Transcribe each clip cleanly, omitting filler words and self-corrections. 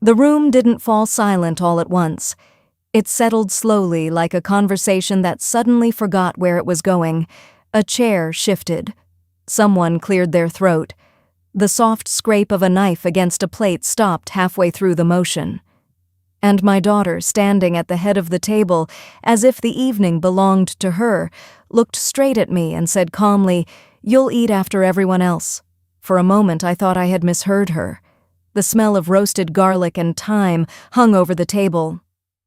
The room didn't fall silent all at once. It settled slowly, like a conversation that suddenly forgot where it was going. A chair shifted. Someone cleared their throat. The soft scrape of a knife against a plate stopped halfway through the motion. And my daughter, standing at the head of the table, as if the evening belonged to her, looked straight at me and said calmly, "You'll eat after everyone else." For a moment I thought I had misheard her. The smell of roasted garlic and thyme hung over the table.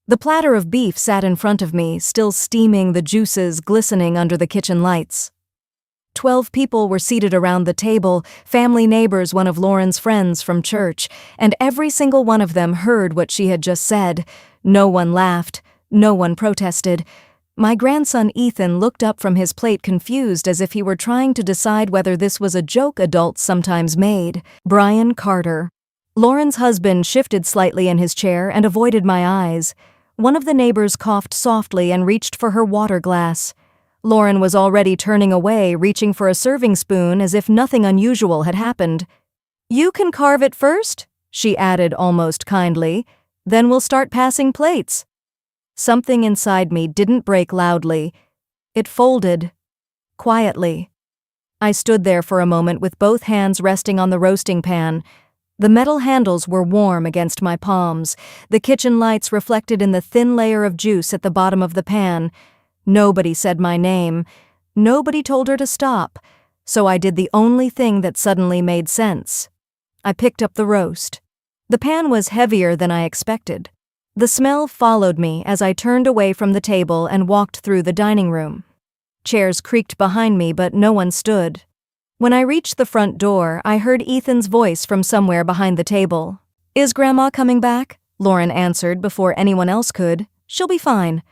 The platter of beef sat in front of me, still steaming, the juices glistening under the kitchen lights. 12 people were seated around the table, family neighbors, one of Lauren's friends from church, and every single one of them heard what she had just said. No one laughed, no one protested. My grandson Ethan looked up from his plate confused, as if he were trying to decide whether this was a joke adults sometimes made. Brian Carter. Lauren's husband shifted slightly in his chair and avoided my eyes. One of the neighbors coughed softly and reached for her water glass. Lauren was already turning away, reaching for a serving spoon as if nothing unusual had happened. "You can carve it first," she added almost kindly. "Then we'll start passing plates." Something inside me didn't break loudly. It folded. Quietly. I stood there for a moment with both hands resting on the roasting pan. The metal handles were warm against my palms. The kitchen lights reflected in the thin layer of juice at the bottom of the pan. Nobody said my name. Nobody told her to stop. So I did the only thing that suddenly made sense. I picked up the roast. The pan was heavier than I expected. The smell followed me as I turned away from the table and walked through the dining room. Chairs creaked behind me, but no one stood. When I reached the front door, I heard Ethan's voice from somewhere behind the table. "Is Grandma coming back?" Lauren answered before anyone else could. "She'll be fine."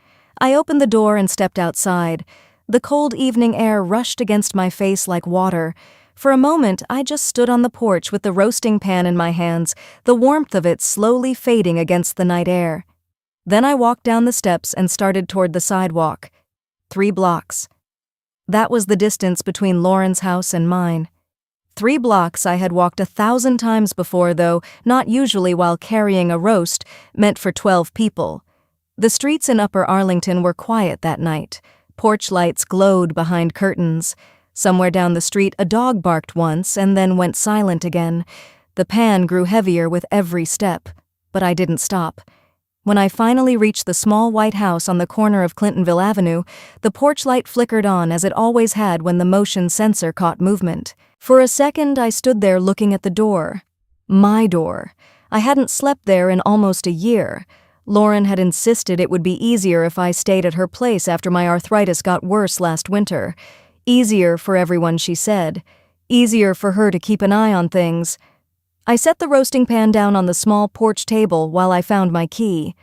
I opened the door and stepped outside. The cold evening air rushed against my face like water. For a moment, I just stood on the porch with the roasting pan in my hands, the warmth of it slowly fading against the night air. Then I walked down the steps and started toward the sidewalk. 3 blocks. That was the distance between Lauren's house and mine. 3 blocks I had walked 1,000 times before, though not usually while carrying a roast meant for 12 people. The streets in Upper Arlington were quiet that night. Porch lights glowed behind curtains. Somewhere down the street a dog barked once and then went silent again. The pan grew heavier with every step, but I didn't stop. When I finally reached the small white house on the corner of Clintonville Avenue, the porch light flickered on as it always had when the motion sensor caught movement. For a second I stood there looking at the door. My door. I hadn't slept there in almost a year. Lauren had insisted it would be easier if I stayed at her place after my arthritis got worse last winter. Easier for everyone, she said. Easier for her to keep an eye on things. I set the roasting pan down on the small porch table while I found my key.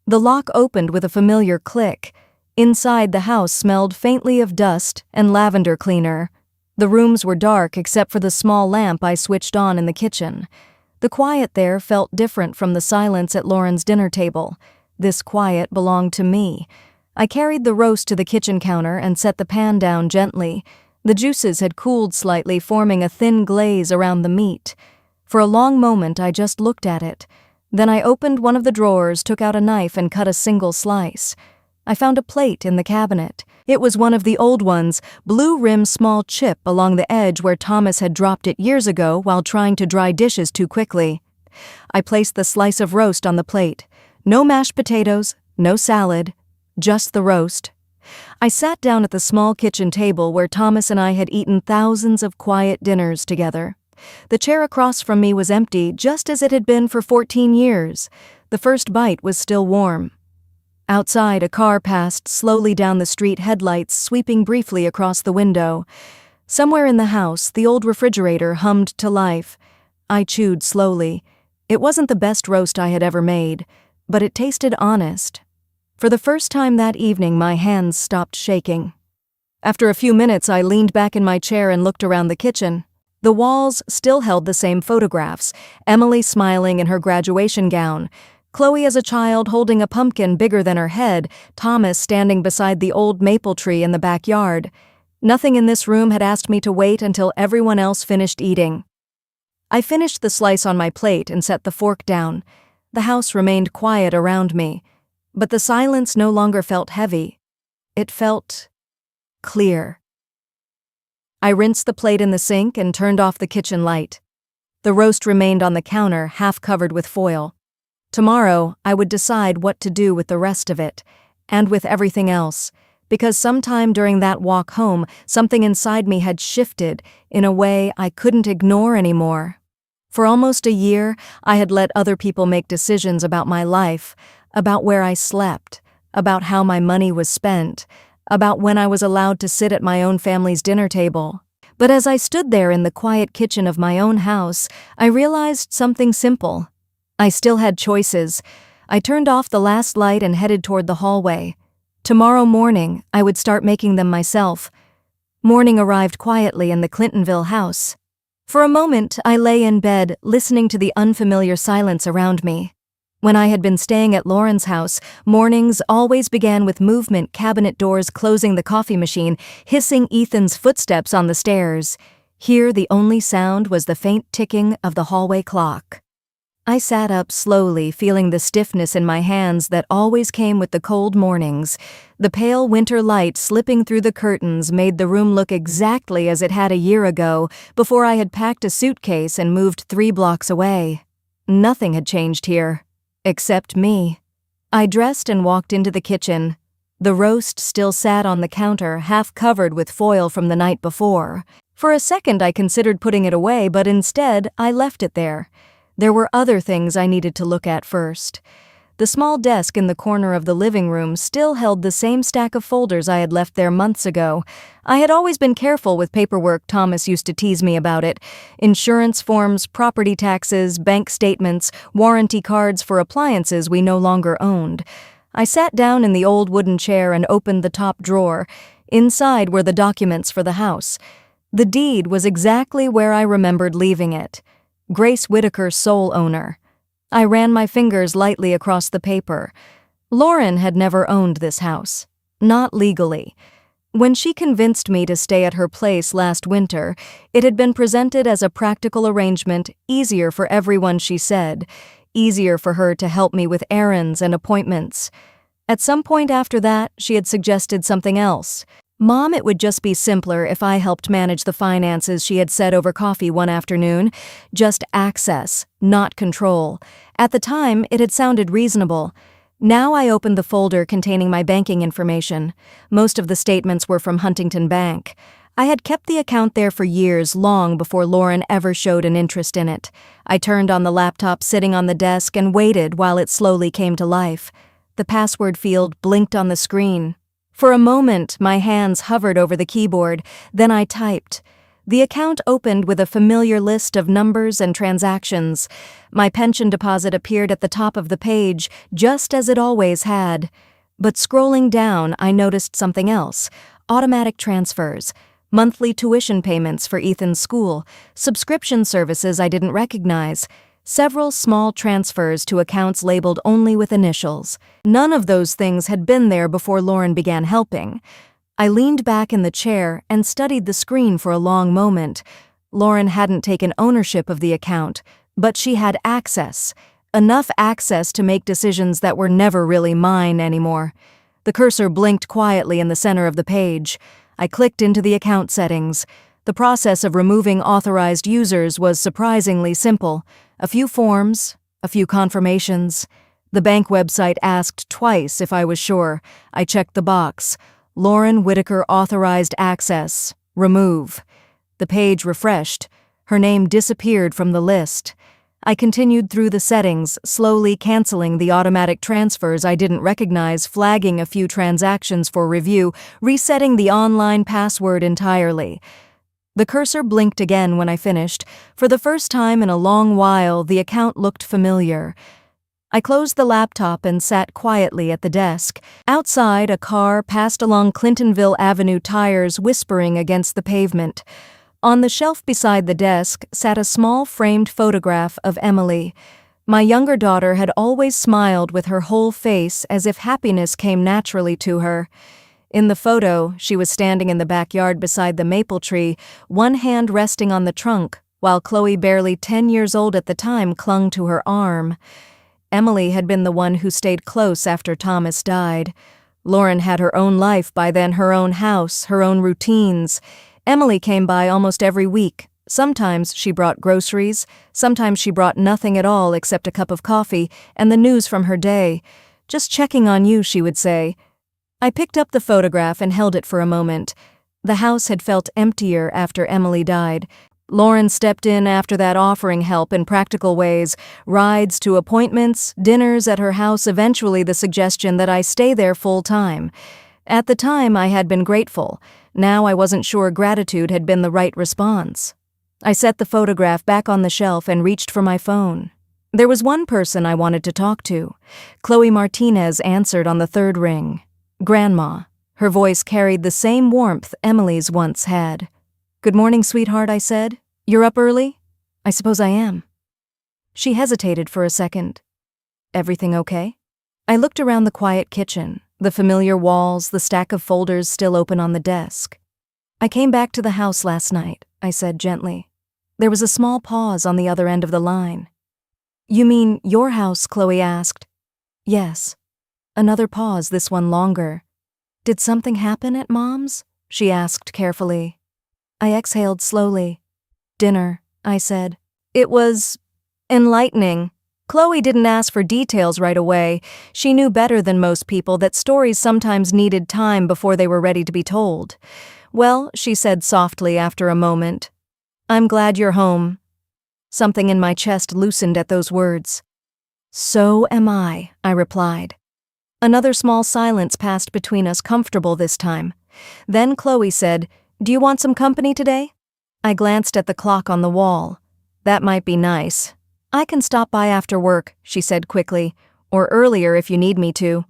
The lock opened with a familiar click. Inside, the house smelled faintly of dust and lavender cleaner. The rooms were dark except for the small lamp I switched on in the kitchen. The quiet there felt different from the silence at Lauren's dinner table. This quiet belonged to me. I carried the roast to the kitchen counter and set the pan down gently. The juices had cooled slightly, forming a thin glaze around the meat. For a long moment I just looked at it. Then I opened one of the drawers, took out a knife and cut a single slice. I found a plate in the cabinet. It was one of the old ones, blue-rimmed small chip along the edge where Thomas had dropped it years ago while trying to dry dishes too quickly. I placed the slice of roast on the plate. No mashed potatoes, no salad, just the roast. I sat down at the small kitchen table where Thomas and I had eaten thousands of quiet dinners together. The chair across from me was empty, just as it had been for 14 years. The first bite was still warm. Outside, a car passed slowly down the street, headlights sweeping briefly across the window. Somewhere in the house, the old refrigerator hummed to life. I chewed slowly. It wasn't the best roast I had ever made, but it tasted honest. For the first time that evening, my hands stopped shaking. After a few minutes, I leaned back in my chair and looked around the kitchen. The walls still held the same photographs, Emily smiling in her graduation gown, Chloe as a child holding a pumpkin bigger than her head, Thomas standing beside the old maple tree in the backyard. Nothing in this room had asked me to wait until everyone else finished eating. I finished the slice on my plate and set the fork down. The house remained quiet around me, but the silence no longer felt heavy. It felt clear. I rinsed the plate in the sink and turned off the kitchen light. The roast remained on the counter, half covered with foil. Tomorrow, I would decide what to do with the rest of it, and with everything else, because sometime during that walk home, something inside me had shifted in a way I couldn't ignore anymore. For almost a year, I had let other people make decisions about my life, about where I slept, about how my money was spent, about when I was allowed to sit at my own family's dinner table. But as I stood there in the quiet kitchen of my own house, I realized something simple. I still had choices. I turned off the last light and headed toward the hallway. Tomorrow morning, I would start making them myself. Morning arrived quietly in the Clintonville house. For a moment, I lay in bed, listening to the unfamiliar silence around me. When I had been staying at Lauren's house, mornings always began with movement, cabinet doors closing, the coffee machine, hissing, Ethan's footsteps on the stairs. Here, the only sound was the faint ticking of the hallway clock. I sat up slowly, feeling the stiffness in my hands that always came with the cold mornings. The pale winter light slipping through the curtains made the room look exactly as it had a year ago, before I had packed a suitcase and moved 3 blocks away. Nothing had changed here. Except me. I dressed and walked into the kitchen. The roast still sat on the counter, half covered with foil from the night before. For a second I considered putting it away, but instead I left it there. There were other things I needed to look at first. The small desk in the corner of the living room still held the same stack of folders I had left there months ago. I had always been careful with paperwork. Thomas used to tease me about it. Insurance forms, property taxes, bank statements, warranty cards for appliances we no longer owned. I sat down in the old wooden chair and opened the top drawer. Inside were the documents for the house. The deed was exactly where I remembered leaving it. Grace Whitaker, sole owner. I ran my fingers lightly across the paper. Lauren had never owned this house. Not legally. When she convinced me to stay at her place last winter, it had been presented as a practical arrangement, easier for everyone, she said. Easier for her to help me with errands and appointments. At some point after that, she had suggested something else. "Mom, it would just be simpler if I helped manage the finances," she had said over coffee one afternoon. Just access, not control. At the time, it had sounded reasonable. Now I opened the folder containing my banking information. Most of the statements were from Huntington Bank. I had kept the account there for years, long before Lauren ever showed an interest in it. I turned on the laptop sitting on the desk and waited while it slowly came to life. The password field blinked on the screen. For a moment, my hands hovered over the keyboard, then I typed. The account opened with a familiar list of numbers and transactions. My pension deposit appeared at the top of the page, just as it always had. But scrolling down, I noticed something else. Automatic transfers, monthly tuition payments for Ethan's school, subscription services I didn't recognize, several small transfers to accounts labeled only with initials. None of those things had been there before Lauren began helping. I leaned back in the chair and studied the screen for a long moment. Lauren hadn't taken ownership of the account, but she had access. Enough access to make decisions that were never really mine anymore. The cursor blinked quietly in the center of the page. I clicked into the account settings. The process of removing authorized users was surprisingly simple. A few forms, a few confirmations. The bank website asked twice if I was sure. I checked the box. Lauren Whitaker authorized access. Remove. The page refreshed. Her name disappeared from the list. I continued through the settings, slowly canceling the automatic transfers I didn't recognize, flagging a few transactions for review, resetting the online password entirely. The cursor blinked again when I finished. For the first time in a long while, the account looked familiar. I closed the laptop and sat quietly at the desk. Outside, a car passed along Clintonville Avenue, tires whispering against the pavement. On the shelf beside the desk sat a small framed photograph of Emily. My younger daughter had always smiled with her whole face, as if happiness came naturally to her. In the photo, she was standing in the backyard beside the maple tree, one hand resting on the trunk, while Chloe, barely 10 years old at the time, clung to her arm. Emily had been the one who stayed close after Thomas died. Lauren had her own life by then, her own house, her own routines. Emily came by almost every week. Sometimes she brought groceries, sometimes she brought nothing at all except a cup of coffee and the news from her day. "Just checking on you," she would say. I picked up the photograph and held it for a moment. The house had felt emptier after Emily died. Lauren stepped in after that, offering help in practical ways, rides to appointments, dinners at her house, eventually the suggestion that I stay there full time. At the time, I had been grateful. Now I wasn't sure gratitude had been the right response. I set the photograph back on the shelf and reached for my phone. There was one person I wanted to talk to. Chloe Martinez answered on the third ring. Grandma. Her voice carried the same warmth Emily's once had. "Good morning, sweetheart," I said. "You're up early?" "I suppose I am." She hesitated for a second. "Everything okay?" I looked around the quiet kitchen, the familiar walls, the stack of folders still open on the desk. "I came back to the house last night," I said gently. There was a small pause on the other end of the line. "You mean your house?" Chloe asked. "Yes." Another pause, this one longer. "Did something happen at Mom's?" she asked carefully. I exhaled slowly. "Dinner," I said. It was enlightening. Chloe didn't ask for details right away. She knew better than most people that stories sometimes needed time before they were ready to be told. "Well," she said softly after a moment, "I'm glad you're home." Something in my chest loosened at those words. "So am I," I replied. Another small silence passed between us, comfortable this time. Then Chloe said, "Do you want some company today?" I glanced at the clock on the wall. "That might be nice." "I can stop by after work," she said quickly, "or earlier if you need me to."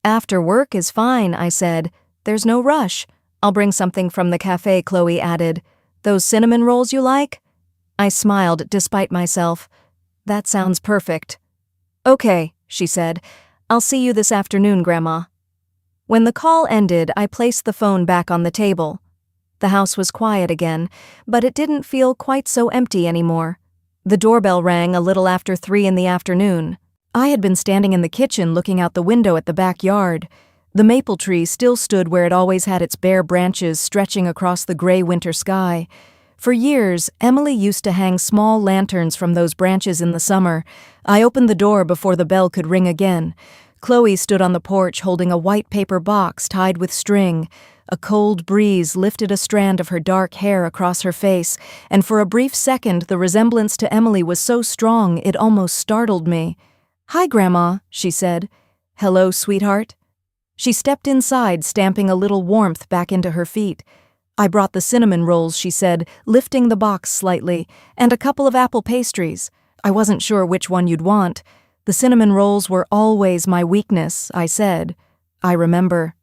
"After work is fine," I said. "There's no rush." "I'll bring something from the cafe," Chloe added. "Those cinnamon rolls you like?" I smiled despite myself. "That sounds perfect." "Okay," she said. "I'll see you this afternoon, Grandma." When the call ended, I placed the phone back on the table. The house was quiet again, but it didn't feel quite so empty anymore. The doorbell rang a little after 3 in the afternoon. I had been standing in the kitchen looking out the window at the backyard. The maple tree still stood where it always had, its bare branches stretching across the gray winter sky. For years, Emily used to hang small lanterns from those branches in the summer. I opened the door before the bell could ring again. Chloe stood on the porch holding a white paper box tied with string. A cold breeze lifted a strand of her dark hair across her face, and for a brief second the resemblance to Emily was so strong it almost startled me. "Hi, Grandma," she said. "Hello, sweetheart." She stepped inside, stamping a little warmth back into her feet. "I brought the cinnamon rolls," she said, lifting the box slightly, "and a couple of apple pastries. I wasn't sure which one you'd want." "The cinnamon rolls were always my weakness," I said. "I remember."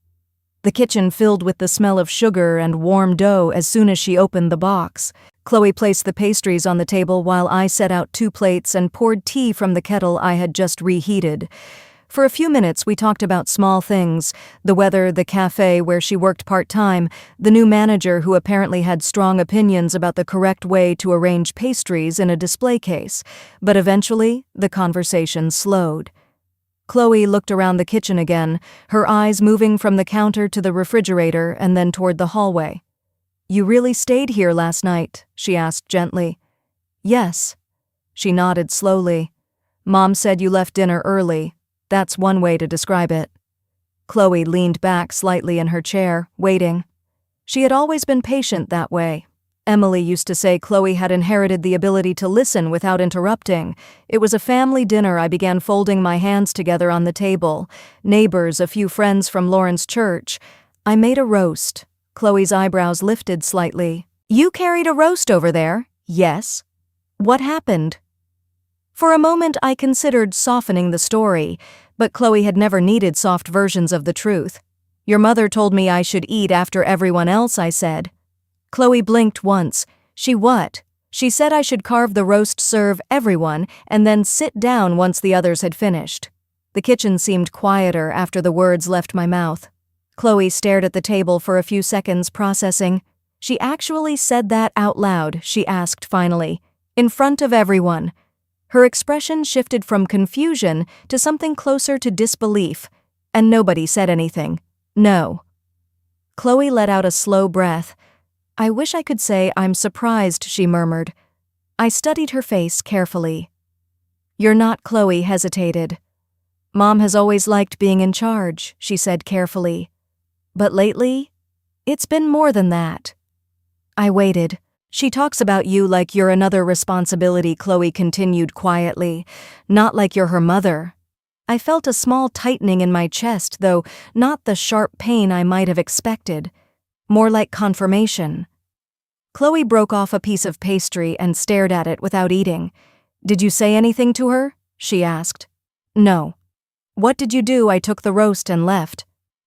The kitchen filled with the smell of sugar and warm dough as soon as she opened the box. Chloe placed the pastries on the table while I set out 2 plates and poured tea from the kettle I had just reheated. For a few minutes we talked about small things: the weather, the cafe where she worked part-time, the new manager who apparently had strong opinions about the correct way to arrange pastries in a display case. But eventually, the conversation slowed. Chloe looked around the kitchen again, her eyes moving from the counter to the refrigerator and then toward the hallway. "You really stayed here last night?" she asked gently. "Yes." She nodded slowly. "Mom said you left dinner early. That's one way to describe it." Chloe leaned back slightly in her chair, waiting. She had always been patient that way. Emily used to say Chloe had inherited the ability to listen without interrupting. It was a family dinner. I began folding my hands together on the table. Neighbors, a few friends from Lauren's church. I made a roast. Chloe's eyebrows lifted slightly. "You carried a roast over there?" "Yes." "What happened?" For a moment I considered softening the story, but Chloe had never needed soft versions of the truth. "Your mother told me I should eat after everyone else," I said. Chloe blinked once. "She what?" "She said I should carve the roast, serve everyone, and then sit down once the others had finished." The kitchen seemed quieter after the words left my mouth. Chloe stared at the table for a few seconds, processing. "She actually said that out loud?" she asked finally. "In front of everyone?" Her expression shifted from confusion to something closer to disbelief, and nobody said anything. No. Chloe let out a slow breath. "I wish I could say I'm surprised," she murmured. I studied her face carefully. "You're not," Chloe hesitated. "Mom has always liked being in charge," she said carefully. "But lately, it's been more than that." I waited. "She talks about you like you're another responsibility," Chloe continued quietly, "not like you're her mother." I felt a small tightening in my chest, though not the sharp pain I might have expected. More like confirmation. Chloe broke off a piece of pastry and stared at it without eating. "Did you say anything to her?" she asked. "No." "What did you do?" "I took the roast and left."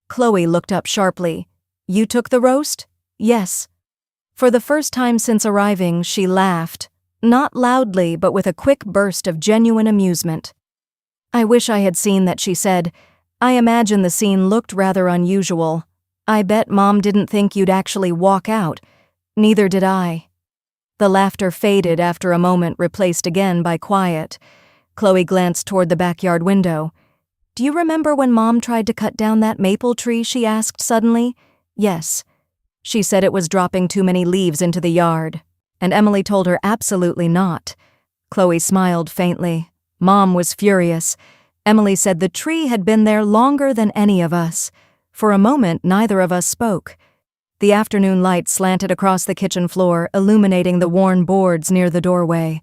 Chloe looked up sharply. "You took the roast?" "Yes." For the first time since arriving, she laughed. Not loudly, but with a quick burst of genuine amusement. "I wish I had seen that," she said. "I imagine the scene looked rather unusual. I bet Mom didn't think you'd actually walk out. Neither did I." The laughter faded after a moment, replaced again by quiet. Chloe glanced toward the backyard window. "Do you remember when Mom tried to cut down that maple tree?" she asked suddenly. "Yes." She said it was dropping too many leaves into the yard, and Emily told her absolutely not. Chloe smiled faintly. Mom was furious. Emily said the tree had been there longer than any of us. For a moment, neither of us spoke. The afternoon light slanted across the kitchen floor, illuminating the worn boards near the doorway.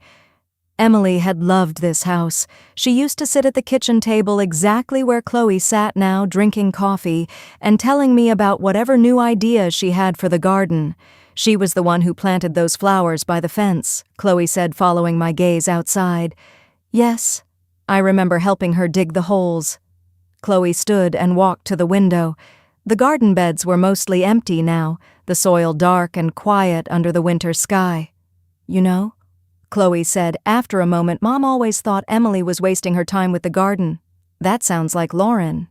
Emily had loved this house. She used to sit at the kitchen table exactly where Chloe sat now, drinking coffee, and telling me about whatever new ideas she had for the garden. "She was the one who planted those flowers by the fence," Chloe said, following my gaze outside. "Yes, I remember helping her dig the holes." Chloe stood and walked to the window. The garden beds were mostly empty now, the soil dark and quiet under the winter sky. "You know," Chloe said after a moment, "Mom always thought Emily was wasting her time with the garden. That sounds like Lauren."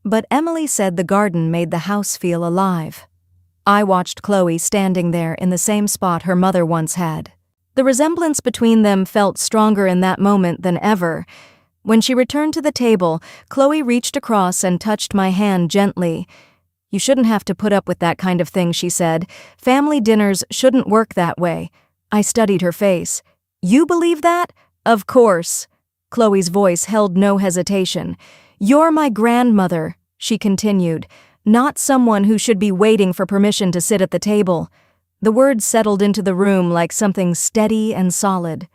But Emily said the garden made the house feel alive. I watched Chloe standing there in the same spot her mother once had. The resemblance between them felt stronger in that moment than ever. When she returned to the table, Chloe reached across and touched my hand gently. "You shouldn't have to put up with that kind of thing," she said. "Family dinners shouldn't work that way." I studied her face. "You believe that?" "Of course." Chloe's voice held no hesitation. "You're my grandmother," she continued, "not someone who should be waiting for permission to sit at the table." The words settled into the room like something steady and solid.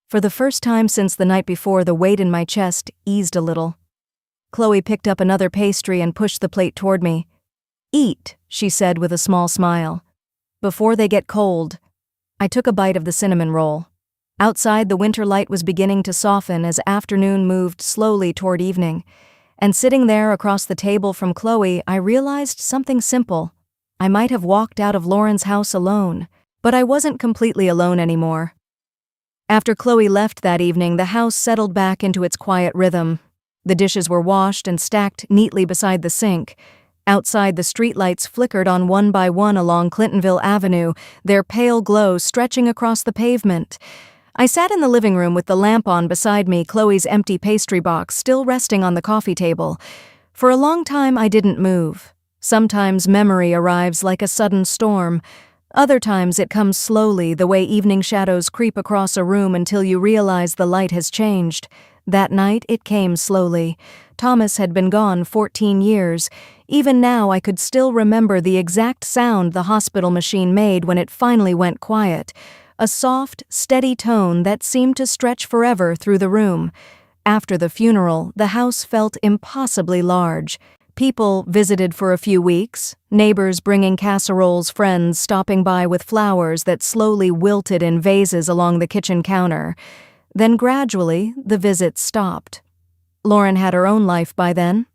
For the first time since the night before, the weight in my chest eased a little. Chloe picked up another pastry and pushed the plate toward me. "Eat," she said with a small smile, "before they get cold." I took a bite of the cinnamon roll. Outside, the winter light was beginning to soften as afternoon moved slowly toward evening. And sitting there across the table from Chloe, I realized something simple. I might have walked out of Lauren's house alone, but I wasn't completely alone anymore. After Chloe left that evening, the house settled back into its quiet rhythm. The dishes were washed and stacked neatly beside the sink. Outside, the streetlights flickered on one by one along Clintonville Avenue, their pale glow stretching across the pavement. I sat in the living room with the lamp on beside me, Chloe's empty pastry box still resting on the coffee table. For a long time, I didn't move. Sometimes memory arrives like a sudden storm. Other times it comes slowly, the way evening shadows creep across a room until you realize the light has changed. That night, it came slowly. Thomas had been gone 14 years. Even now, I could still remember the exact sound the hospital machine made when it finally went quiet. A soft, steady tone that seemed to stretch forever through the room. After the funeral, the house felt impossibly large. People visited for a few weeks, neighbors bringing casseroles, friends stopping by with flowers that slowly wilted in vases along the kitchen counter. Then gradually, the visits stopped. Lauren had her own life by then.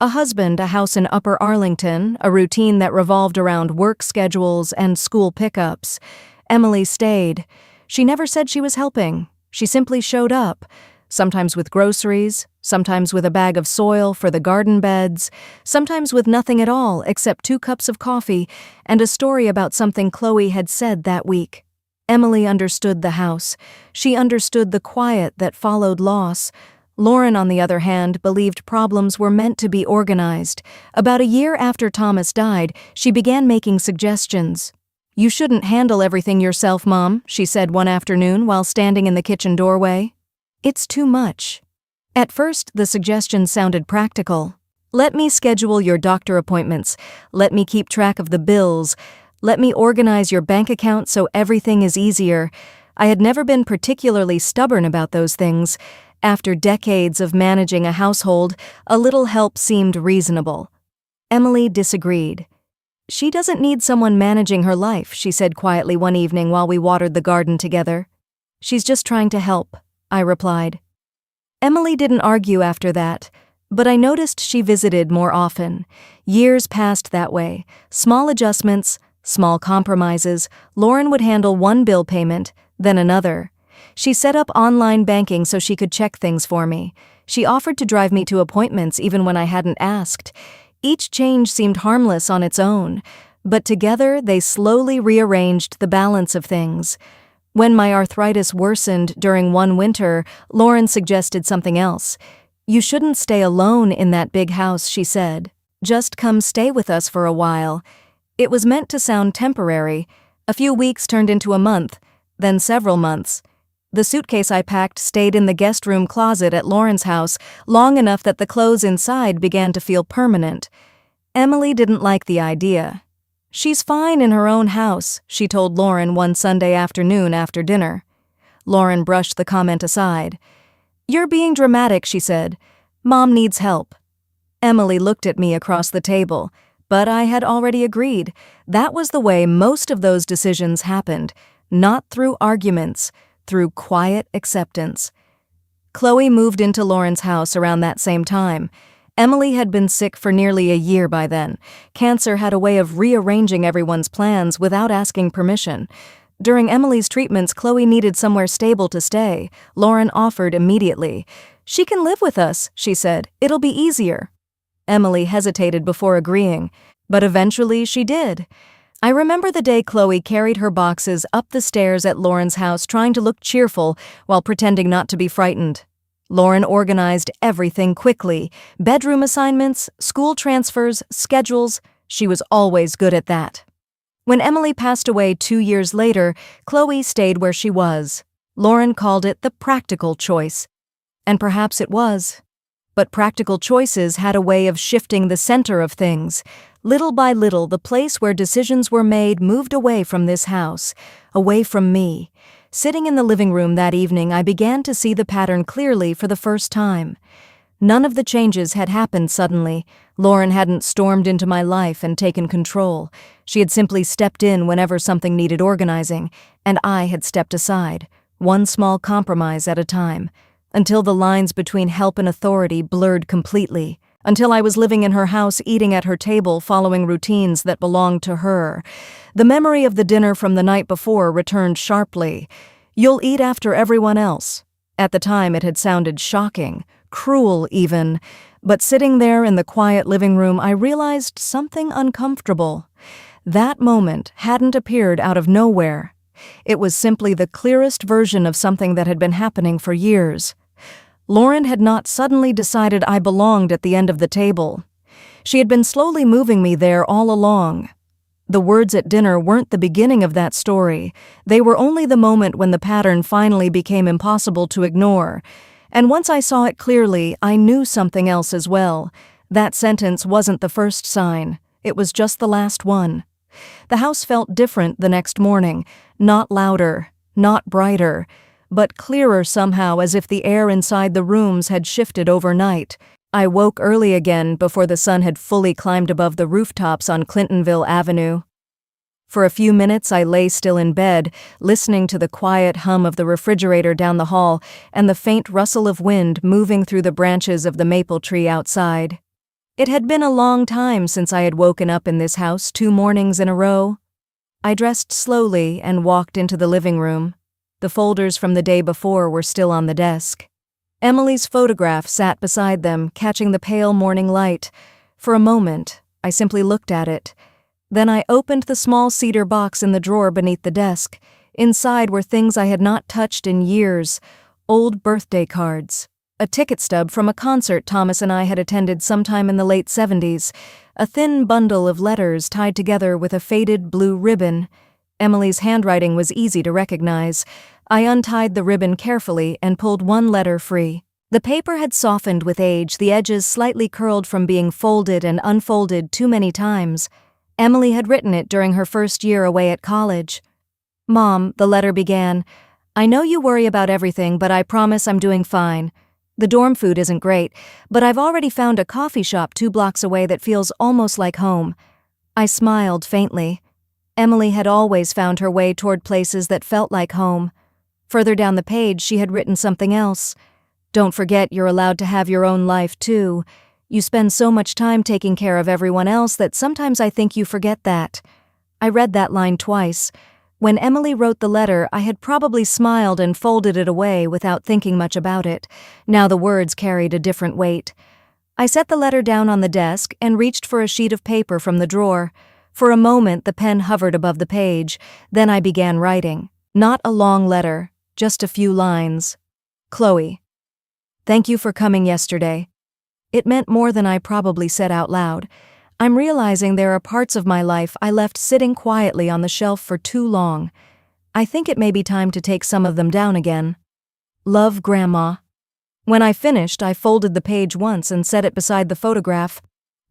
A husband, a house in Upper Arlington, a routine that revolved around work schedules and school pickups. Emily stayed. She never said she was helping. She simply showed up. Sometimes with groceries, sometimes with a bag of soil for the garden beds, sometimes with nothing at all except 2 cups of coffee and a story about something Chloe had said that week. Emily understood the house. She understood the quiet that followed loss. Lauren, on the other hand, believed problems were meant to be organized. About a year after Thomas died, she began making suggestions. "You shouldn't handle everything yourself, Mom," she said one afternoon while standing in the kitchen doorway. "It's too much." At first, the suggestion sounded practical. "Let me schedule your doctor appointments. Let me keep track of the bills. Let me organize your bank account so everything is easier." I had never been particularly stubborn about those things. After decades of managing a household, a little help seemed reasonable. Emily disagreed. "She doesn't need someone managing her life," she said quietly one evening while we watered the garden together. "She's just trying to help," I replied. Emily didn't argue after that, but I noticed she visited more often. Years passed that way. Small adjustments, small compromises. Lauren would handle one bill payment, then another. She set up online banking so she could check things for me. She offered to drive me to appointments even when I hadn't asked. Each change seemed harmless on its own, but together they slowly rearranged the balance of things. When my arthritis worsened during one winter, Lauren suggested something else. "You shouldn't stay alone in that big house," she said. "Just come stay with us for a while." It was meant to sound temporary. A few weeks turned into a month, then several months. The suitcase I packed stayed in the guest room closet at Lauren's house long enough that the clothes inside began to feel permanent. Emily didn't like the idea. "She's fine in her own house," she told Lauren one Sunday afternoon after dinner. Lauren brushed the comment aside. "You're being dramatic," she said. "Mom needs help." Emily looked at me across the table, but I had already agreed. That was the way most of those decisions happened, not through arguments, through quiet acceptance. Chloe moved into Lauren's house around that same time. Emily had been sick for nearly a year by then. Cancer had a way of rearranging everyone's plans without asking permission. During Emily's treatments, Chloe needed somewhere stable to stay. Lauren offered immediately. "She can live with us," she said. "It'll be easier." Emily hesitated before agreeing, but eventually she did. I remember the day Chloe carried her boxes up the stairs at Lauren's house trying to look cheerful while pretending not to be frightened. Lauren organized everything quickly. Bedroom assignments, school transfers, schedules. She was always good at that. When Emily passed away 2 years later, Chloe stayed where she was. Lauren called it the practical choice. And perhaps it was. But practical choices had a way of shifting the center of things. Little by little, the place where decisions were made moved away from this house, away from me. Sitting in the living room that evening, I began to see the pattern clearly for the first time. None of the changes had happened suddenly. Lauren hadn't stormed into my life and taken control. She had simply stepped in whenever something needed organizing, and I had stepped aside, one small compromise at a time, until the lines between help and authority blurred completely. Until I was living in her house, eating at her table, following routines that belonged to her. The memory of the dinner from the night before returned sharply. "You'll eat after everyone else." At the time, it had sounded shocking, cruel even. But sitting there in the quiet living room, I realized something uncomfortable. That moment hadn't appeared out of nowhere. It was simply the clearest version of something that had been happening for years. Lauren had not suddenly decided I belonged at the end of the table. She had been slowly moving me there all along. The words at dinner weren't the beginning of that story. They were only the moment when the pattern finally became impossible to ignore. And once I saw it clearly, I knew something else as well. That sentence wasn't the first sign. It was just the last one. The house felt different the next morning. Not louder, not brighter, but clearer somehow, as if the air inside the rooms had shifted overnight. I woke early again before the sun had fully climbed above the rooftops on Clintonville Avenue. For a few minutes I lay still in bed, listening to the quiet hum of the refrigerator down the hall and the faint rustle of wind moving through the branches of the maple tree outside. It had been a long time since I had woken up in this house 2 mornings in a row. I dressed slowly and walked into the living room. The folders from the day before were still on the desk. Emily's photograph sat beside them, catching the pale morning light. For a moment, I simply looked at it. Then I opened the small cedar box in the drawer beneath the desk. Inside were things I had not touched in years: old birthday cards, a ticket stub from a concert Thomas and I had attended sometime in the late 70s, a thin bundle of letters tied together with a faded blue ribbon. Emily's handwriting was easy to recognize. I untied the ribbon carefully and pulled one letter free. The paper had softened with age, the edges slightly curled from being folded and unfolded too many times. Emily had written it during her first year away at college. "Mom," the letter began, "I know you worry about everything, but I promise I'm doing fine. The dorm food isn't great, but I've already found a coffee shop 2 blocks away that feels almost like home." I smiled faintly. Emily had always found her way toward places that felt like home. Further down the page, she had written something else. "Don't forget you're allowed to have your own life, too. You spend so much time taking care of everyone else that sometimes I think you forget that." I read that line twice. When Emily wrote the letter, I had probably smiled and folded it away without thinking much about it. Now the words carried a different weight. I set the letter down on the desk and reached for a sheet of paper from the drawer. For a moment, the pen hovered above the page. Then I began writing. Not a long letter, just a few lines. "Chloe, thank you for coming yesterday." It meant more than I probably said out loud. I'm realizing there are parts of my life I left sitting quietly on the shelf for too long. I think it may be time to take some of them down again. "Love, Grandma." When I finished, I folded the page once and set it beside the photograph.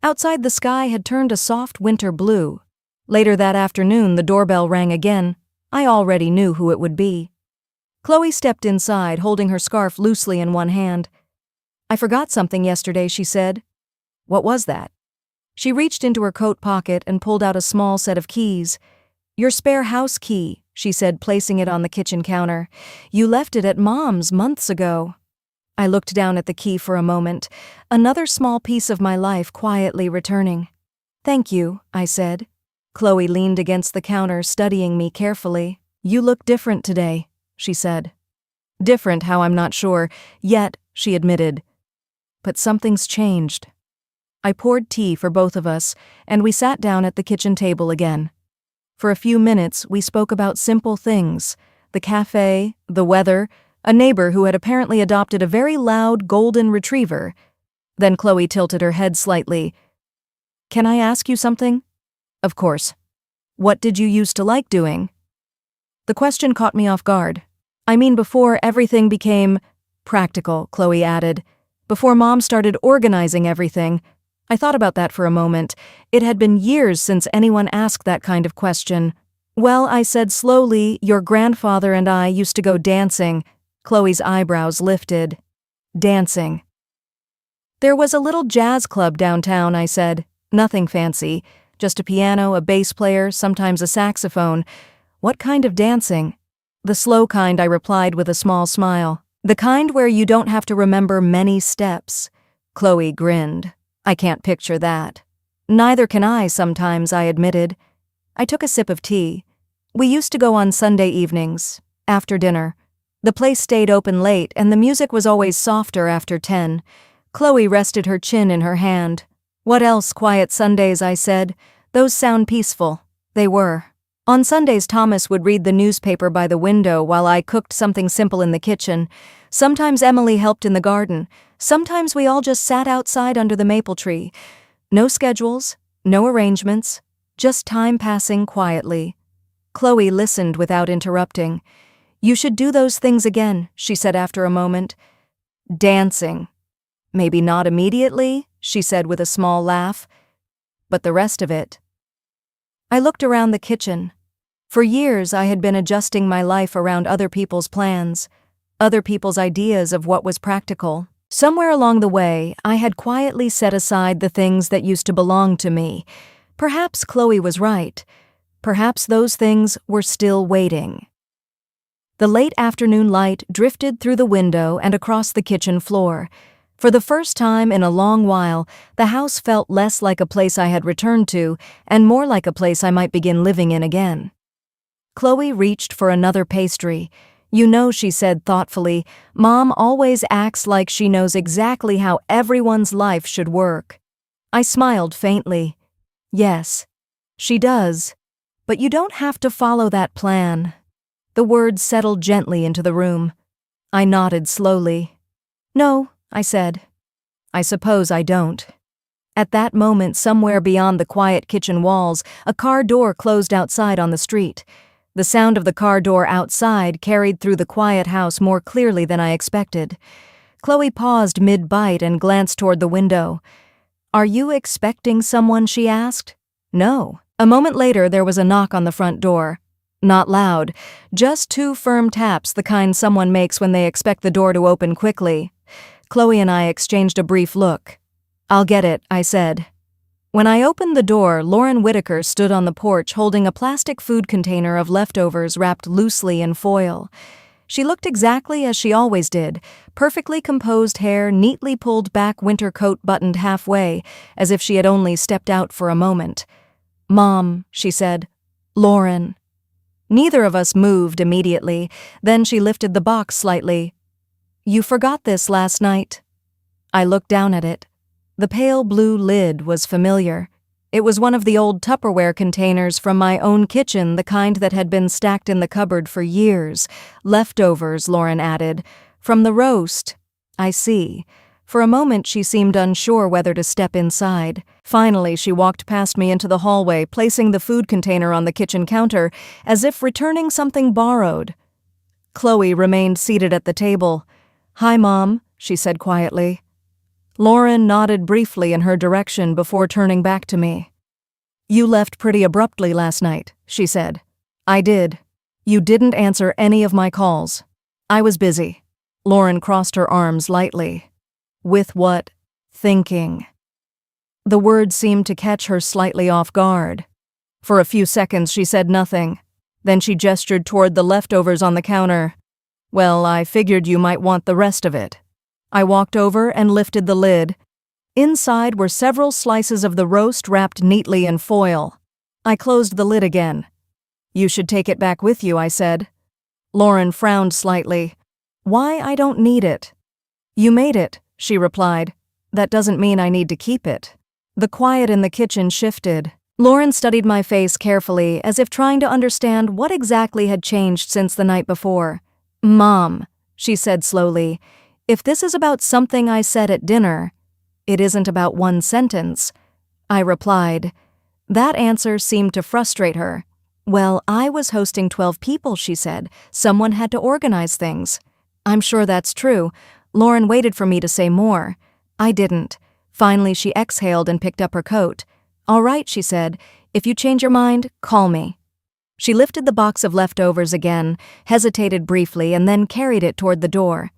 Outside, the sky had turned a soft winter blue. Later that afternoon, the doorbell rang again. I already knew who it would be. Chloe stepped inside, holding her scarf loosely in one hand. "I forgot something yesterday," she said. "What was that?" She reached into her coat pocket and pulled out a small set of keys. "Your spare house key," she said, placing it on the kitchen counter. "You left it at Mom's months ago." I looked down at the key for a moment, another small piece of my life quietly returning. "Thank you," I said. Chloe leaned against the counter, studying me carefully. "You look different today," she said. "Different how, I'm not sure. Yet," she admitted. "But something's changed." I poured tea for both of us, and we sat down at the kitchen table again. For a few minutes, we spoke about simple things: the cafe, the weather, a neighbor who had apparently adopted a very loud golden retriever. Then Chloe tilted her head slightly. "Can I ask you something?" "Of course." "What did you used to like doing?" The question caught me off guard. "I mean, before everything became practical," Chloe added. "Before Mom started organizing everything." I thought about that for a moment. It had been years since anyone asked that kind of question. "Well," I said slowly, "your grandfather and I used to go dancing." Chloe's eyebrows lifted. "Dancing." "There was a little jazz club downtown," I said. "Nothing fancy. Just a piano, a bass player, sometimes a saxophone." "What kind of dancing?" "The slow kind," I replied with a small smile. "The kind where you don't have to remember many steps." Chloe grinned. "I can't picture that." "Neither can I sometimes," I admitted. I took a sip of tea. "We used to go on Sunday evenings, after dinner. The place stayed open late, and the music was always softer after 10. Chloe rested her chin in her hand. "What else? Quiet Sundays," I said. "Those sound peaceful." They were. On Sundays, Thomas would read the newspaper by the window while I cooked something simple in the kitchen. Sometimes Emily helped in the garden. Sometimes we all just sat outside under the maple tree. No schedules, no arrangements, just time passing quietly. Chloe listened without interrupting. "You should do those things again," she said after a moment. "Dancing." "Maybe not immediately," she said with a small laugh. "But the rest of it." I looked around the kitchen. For years I had been adjusting my life around other people's plans, other people's ideas of what was practical. Somewhere along the way, I had quietly set aside the things that used to belong to me. Perhaps Chloe was right. Perhaps those things were still waiting. The late afternoon light drifted through the window and across the kitchen floor. For the first time in a long while, the house felt less like a place I had returned to and more like a place I might begin living in again. Chloe reached for another pastry. "You know," she said thoughtfully, "Mom always acts like she knows exactly how everyone's life should work." I smiled faintly. "Yes, she does. But you don't have to follow that plan." The words settled gently into the room. I nodded slowly. "No," I said. "I suppose I don't." At that moment, somewhere beyond the quiet kitchen walls, a car door closed outside on the street. The sound of the car door outside carried through the quiet house more clearly than I expected. Chloe paused mid-bite and glanced toward the window. "Are you expecting someone?" she asked. "No." A moment later, there was a knock on the front door. Not loud, just 2 firm taps, the kind someone makes when they expect the door to open quickly. Chloe and I exchanged a brief look. "I'll get it," I said. When I opened the door, Lauren Whitaker stood on the porch holding a plastic food container of leftovers wrapped loosely in foil. She looked exactly as she always did, perfectly composed hair, neatly pulled back winter coat buttoned halfway, as if she had only stepped out for a moment. "Mom," she said. "Lauren." Neither of us moved immediately. Then she lifted the box slightly. "You forgot this last night." I looked down at it. The pale blue lid was familiar. It was one of the old Tupperware containers from my own kitchen, the kind that had been stacked in the cupboard for years. "Leftovers," Lauren added. "From the roast." "I see." For a moment she seemed unsure whether to step inside. Finally, she walked past me into the hallway, placing the food container on the kitchen counter, as if returning something borrowed. Chloe remained seated at the table. "Hi, Mom," she said quietly. Lauren nodded briefly in her direction before turning back to me. "You left pretty abruptly last night," she said. "I did. You didn't answer any of my calls." "I was busy." Lauren crossed her arms lightly. "With what?" "Thinking." The words seemed to catch her slightly off guard. For a few seconds she said nothing. Then she gestured toward the leftovers on the counter. "Well, I figured you might want the rest of it." I walked over and lifted the lid. Inside were several slices of the roast wrapped neatly in foil. I closed the lid again. "You should take it back with you," I said. Lauren frowned slightly. "Why? I don't need it." "You made it," she replied. "That doesn't mean I need to keep it." The quiet in the kitchen shifted. Lauren studied my face carefully, as if trying to understand what exactly had changed since the night before. "Mom," she said slowly, "if this is about something I said at dinner, it isn't about one sentence." I replied. That answer seemed to frustrate her. "Well, I was hosting 12 people," she said. "Someone had to organize things." "I'm sure that's true." Lauren waited for me to say more. I didn't. Finally, she exhaled and picked up her coat. "All right," she said. "If you change your mind, call me." She lifted the box of leftovers again, hesitated briefly, and then carried it toward the door.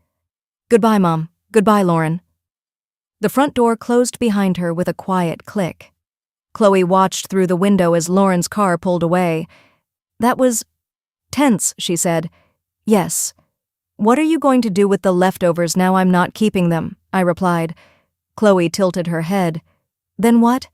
"Goodbye, Mom. Goodbye, Lauren." The front door closed behind her with a quiet click. Chloe watched through the window as Lauren's car pulled away. "That was tense," she said. "Yes." "What are you going to do with the leftovers now I'm not keeping them?" I replied. Chloe tilted her head. "Then what?"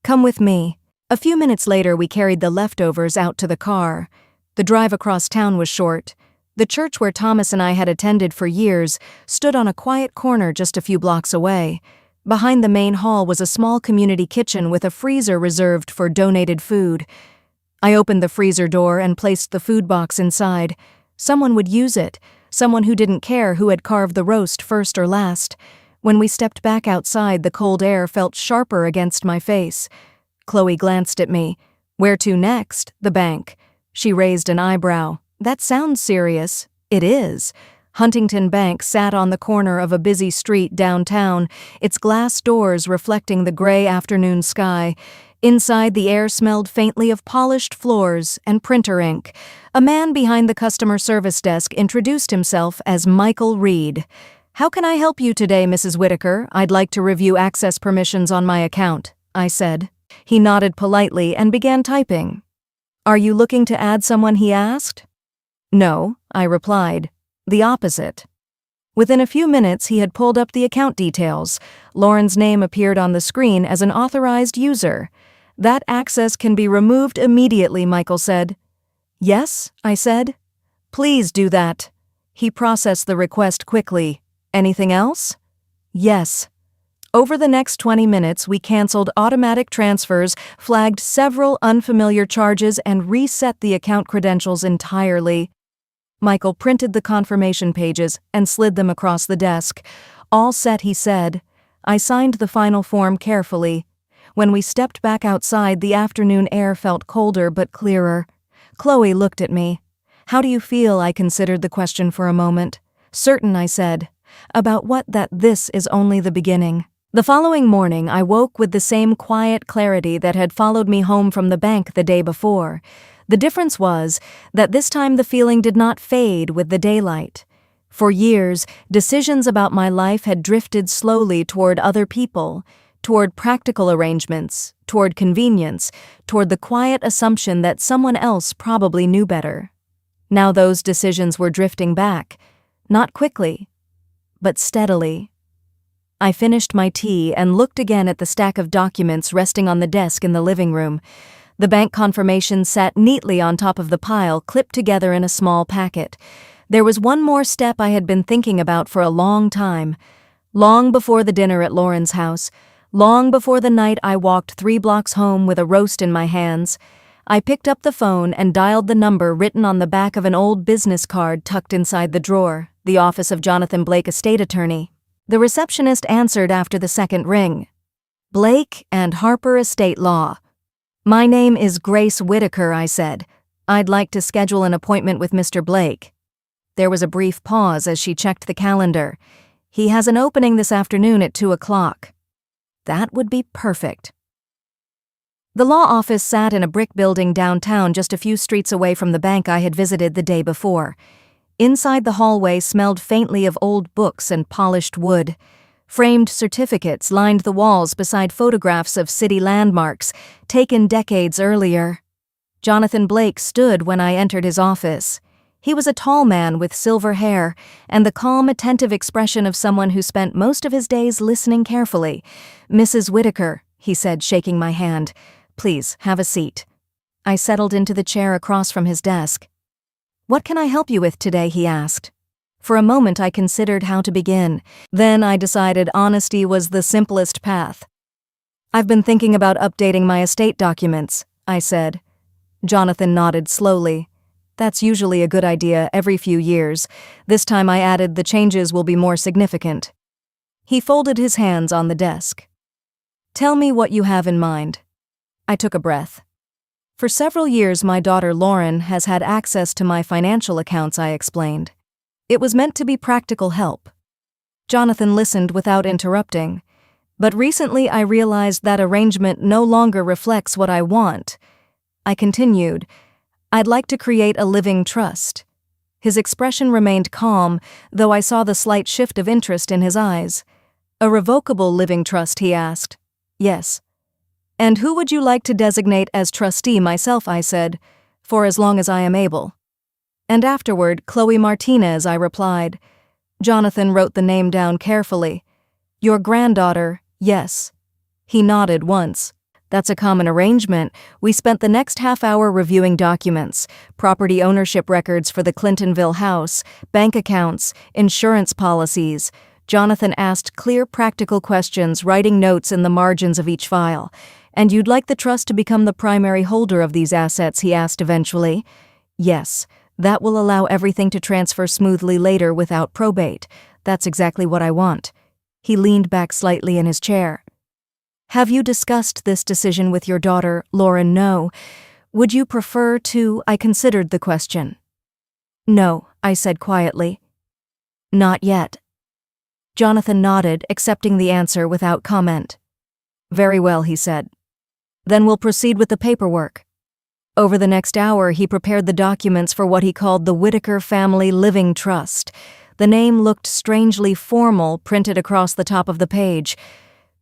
"Come with me." A few minutes later, we carried the leftovers out to the car. The drive across town was short. The church where Thomas and I had attended for years stood on a quiet corner just a few blocks away. Behind the main hall was a small community kitchen with a freezer reserved for donated food. I opened the freezer door and placed the food box inside. Someone would use it, someone who didn't care who had carved the roast first or last. When we stepped back outside, the cold air felt sharper against my face. Chloe glanced at me. "Where to next?" "The bank." She raised an eyebrow. "That sounds serious." "It is." Huntington Bank sat on the corner of a busy street downtown, its glass doors reflecting the gray afternoon sky. Inside, the air smelled faintly of polished floors and printer ink. A man behind the customer service desk introduced himself as Michael Reed. "How can I help you today, Mrs. Whitaker? I'd like to review access permissions on my account," I said. He nodded politely and began typing. "Are you looking to add someone?" he asked. "No," I replied. "The opposite." Within a few minutes, he had pulled up the account details. Lauren's name appeared on the screen as an authorized user. "That access can be removed immediately," Michael said. "Yes," I said. "Please do that." He processed the request quickly. "Anything else?" "Yes." Over the next 20 minutes, we canceled automatic transfers, flagged several unfamiliar charges, and reset the account credentials entirely. Michael printed the confirmation pages and slid them across the desk. All set, he said. I signed the final form carefully. When we stepped back outside, the afternoon air felt colder but clearer. Chloe looked at me. How do you feel? I considered the question for a moment. Certain, I said. About what? That this is only the beginning. The following morning, I woke with the same quiet clarity that had followed me home from the bank the day before. The difference was that this time the feeling did not fade with the daylight. For years, decisions about my life had drifted slowly toward other people, toward practical arrangements, toward convenience, toward the quiet assumption that someone else probably knew better. Now those decisions were drifting back, not quickly, but steadily. I finished my tea and looked again at the stack of documents resting on the desk in the living room. The bank confirmation sat neatly on top of the pile, clipped together in a small packet. There was one more step I had been thinking about for a long time. Long before the dinner at Lauren's house, long before the night I walked 3 blocks home with a roast in my hands, I picked up the phone and dialed the number written on the back of an old business card tucked inside the drawer, the office of Jonathan Blake, estate attorney. The receptionist answered after the second ring. Blake and Harper Estate Law. My name is Grace Whitaker, I said. I'd like to schedule an appointment with Mr. Blake. There was a brief pause as she checked the calendar. He has an opening this afternoon at 2 o'clock. That would be perfect. The law office sat in a brick building downtown just a few streets away from the bank I had visited the day before. Inside the hallway smelled faintly of old books and polished wood. Framed certificates lined the walls beside photographs of city landmarks taken decades earlier. Jonathan Blake stood when I entered his office. He was a tall man with silver hair and the calm, attentive expression of someone who spent most of his days listening carefully. Mrs. Whitaker, he said, shaking my hand. Please, have a seat. I settled into the chair across from his desk. What can I help you with today? He asked. For a moment I considered how to begin. Then I decided honesty was the simplest path. I've been thinking about updating my estate documents, I said. Jonathan nodded slowly. That's usually a good idea every few years. This time I added the changes will be more significant. He folded his hands on the desk. Tell me what you have in mind. I took a breath. For several years, my daughter Lauren has had access to my financial accounts, I explained. It was meant to be practical help. Jonathan listened without interrupting. But recently I realized that arrangement no longer reflects what I want. I continued, I'd like to create a living trust. His expression remained calm, though I saw the slight shift of interest in his eyes. A revocable living trust, he asked. Yes. And who would you like to designate as trustee? Myself, I said, for as long as I am able. And afterward, Chloe Martinez, I replied. Jonathan wrote the name down carefully. Your granddaughter, yes. He nodded once. That's a common arrangement. We spent the next half hour reviewing documents, property ownership records for the Clintonville house, bank accounts, insurance policies. Jonathan asked clear, practical questions, writing notes in the margins of each file. And you'd like the trust to become the primary holder of these assets, he asked eventually. Yes, that will allow everything to transfer smoothly later without probate. That's exactly what I want. He leaned back slightly in his chair. Have you discussed this decision with your daughter, Lauren? No. Would you prefer to? I considered the question. No, I said quietly. Not yet. Jonathan nodded, accepting the answer without comment. Very well, he said. Then we'll proceed with the paperwork. Over the next hour, he prepared the documents for what he called the Whitaker Family Living Trust. The name looked strangely formal, printed across the top of the page.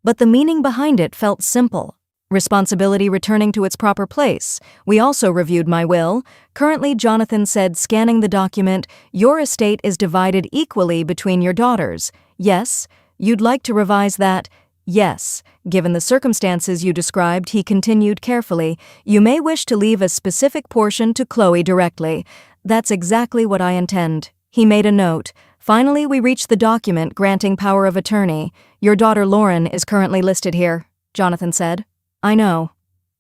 But the meaning behind it felt simple. Responsibility returning to its proper place. We also reviewed my will. Currently, Jonathan said, scanning the document, your estate is divided equally between your daughters. Yes. You'd like to revise that? Yes. Given the circumstances you described, he continued carefully, you may wish to leave a specific portion to Chloe directly. That's exactly what I intend. He made a note. Finally, we reached the document granting power of attorney. Your daughter Lauren is currently listed here, Jonathan said. I know.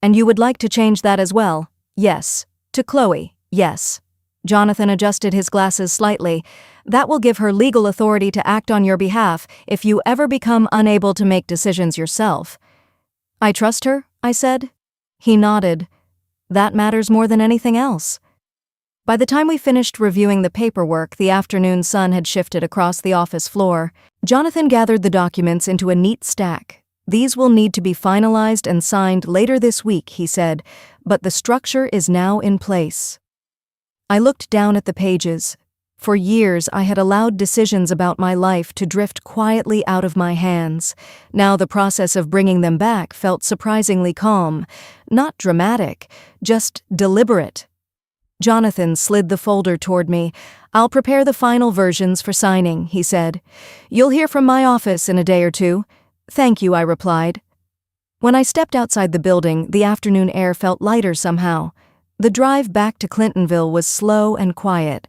And you would like to change that as well? Yes. To Chloe? Yes. Jonathan adjusted his glasses slightly. That will give her legal authority to act on your behalf if you ever become unable to make decisions yourself. I trust her, I said. He nodded. That matters more than anything else. By the time we finished reviewing the paperwork, the afternoon sun had shifted across the office floor. Jonathan gathered the documents into a neat stack. These will need to be finalized and signed later this week, he said, but the structure is now in place. I looked down at the pages. For years, I had allowed decisions about my life to drift quietly out of my hands. Now the process of bringing them back felt surprisingly calm. Not dramatic, just deliberate. Jonathan slid the folder toward me. I'll prepare the final versions for signing, he said. You'll hear from my office in a day or two. Thank you, I replied. When I stepped outside the building, the afternoon air felt lighter somehow. The drive back to Clintonville was slow and quiet.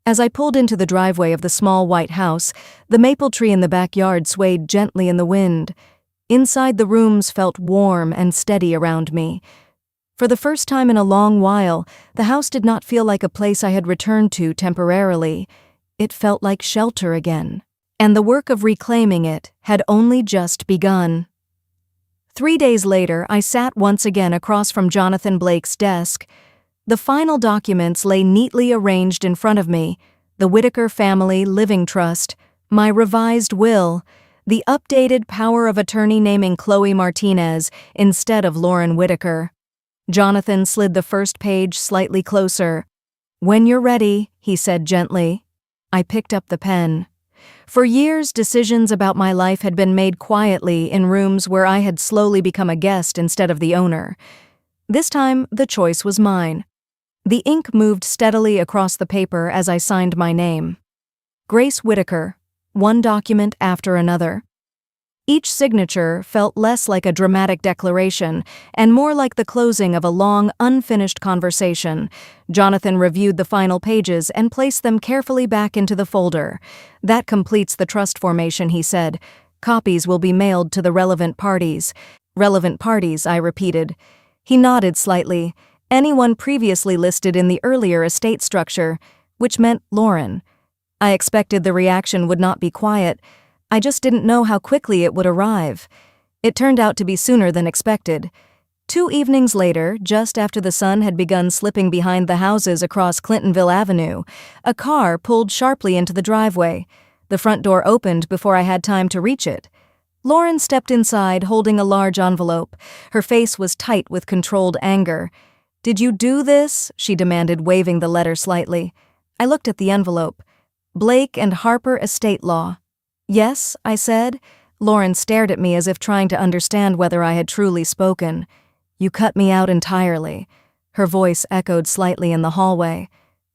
As I pulled into the driveway of the small white house, the maple tree in the backyard swayed gently in the wind. Inside, the rooms felt warm and steady around me. For the first time in a long while, the house did not feel like a place I had returned to temporarily. It felt like shelter again. And the work of reclaiming it had only just begun. 3 days later, I sat once again across from Jonathan Blake's desk. The final documents lay neatly arranged in front of me: the Whitaker Family Living Trust, my revised will, the updated power of attorney naming Chloe Martinez instead of Lauren Whitaker. Jonathan slid the first page slightly closer. When you're ready, he said gently. I picked up the pen. For years, decisions about my life had been made quietly in rooms where I had slowly become a guest instead of the owner. This time, the choice was mine. The ink moved steadily across the paper as I signed my name. Grace Whitaker, one document after another. Each signature felt less like a dramatic declaration and more like the closing of a long, unfinished conversation. Jonathan reviewed the final pages and placed them carefully back into the folder. That completes the trust formation, he said. Copies will be mailed to the relevant parties. Relevant parties, I repeated. He nodded slightly. Anyone previously listed in the earlier estate structure, which meant Lauren. I expected the reaction would not be quiet. I just didn't know how quickly it would arrive. It turned out to be sooner than expected. 2 evenings later, just after the sun had begun slipping behind the houses across Clintonville Avenue, a car pulled sharply into the driveway. The front door opened before I had time to reach it. Lauren stepped inside, holding a large envelope. Her face was tight with controlled anger. "Did you do this?" she demanded, waving the letter slightly. I looked at the envelope. Blake and Harper Estate Law. "Yes," I said. Lauren stared at me as if trying to understand whether I had truly spoken. "You cut me out entirely." Her voice echoed slightly in the hallway.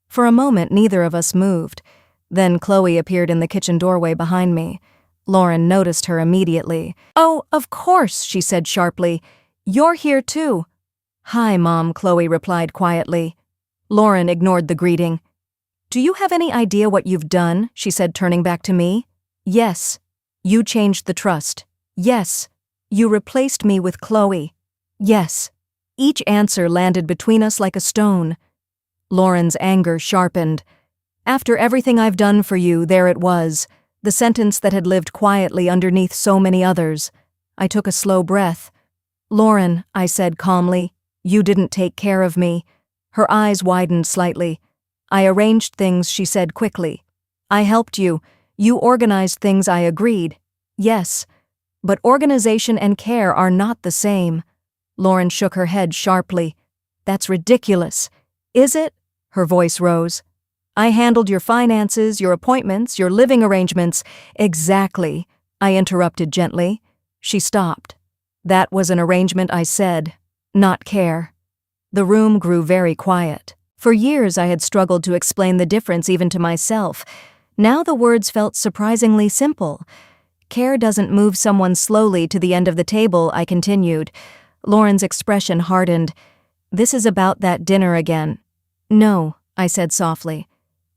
For a moment, neither of us moved. Then Chloe appeared in the kitchen doorway behind me. Lauren noticed her immediately. "Oh, of course," she said sharply. "You're here too." "Hi, Mom," Chloe replied quietly. Lauren ignored the greeting. "Do you have any idea what you've done?" she said, turning back to me. "Yes. You changed the trust. Yes. You replaced me with Chloe. Yes." Each answer landed between us like a stone. Lauren's anger sharpened. "After everything I've done for you, there it was, the sentence that had lived quietly underneath so many others." I took a slow breath. "Lauren," I said calmly, "you didn't take care of me." Her eyes widened slightly. "I arranged things," she said quickly. "I helped you. You organized things, I agreed. Yes. But organization and care are not the same." Lauren shook her head sharply. "That's ridiculous." "Is it?" Her voice rose. "I handled your finances, your appointments, your living arrangements." "Exactly," I interrupted gently. She stopped. "That was an arrangement," I said, "not care." The room grew very quiet. For years I had struggled to explain the difference even to myself. Now the words felt surprisingly simple. "Care doesn't move someone slowly to the end of the table," I continued. Lauren's expression hardened. "This is about that dinner again." "No," I said softly.